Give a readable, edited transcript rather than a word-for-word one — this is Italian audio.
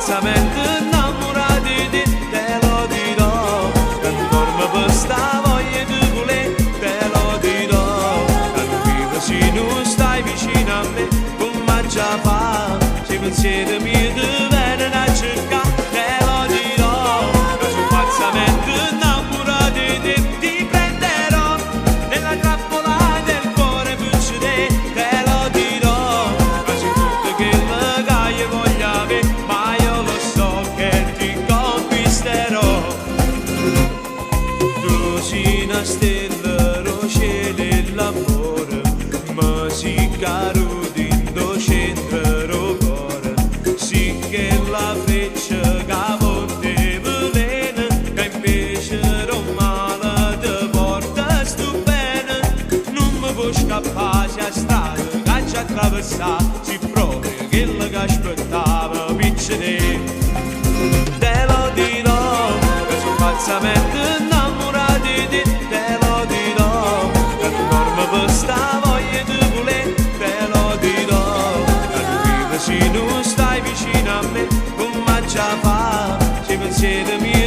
falsamente innamorata di te, te lo dirò, che non dormo per sta voglia di voler, te lo dirò, che non vivo se non stai vicino a me, come già fa, se pensieri miei ti vengono a cercare, te lo dirò, che sono falsamente innamorata di te, ti prenderò nella trappola del cuore per te, te lo dirò, che sei tutto quello che io voglio avere, ma io lo so che ti conquisterò. Tu sei una stella, cielo e l'amore, ma sei caro dentro centro cuore, sì che la freccia che a volte velena, che invece male ti porta sto bene, non mi può scappare a strada che ci attraversa, si proprio quello che aspettava piccere. Te lo dirò, che sono falsamente innamorata di te, te lo dirò, che non dormo per sta voglia di voler, te lo dirò, che non vivo se non stai vicino a me, come già fa, se pensieri miei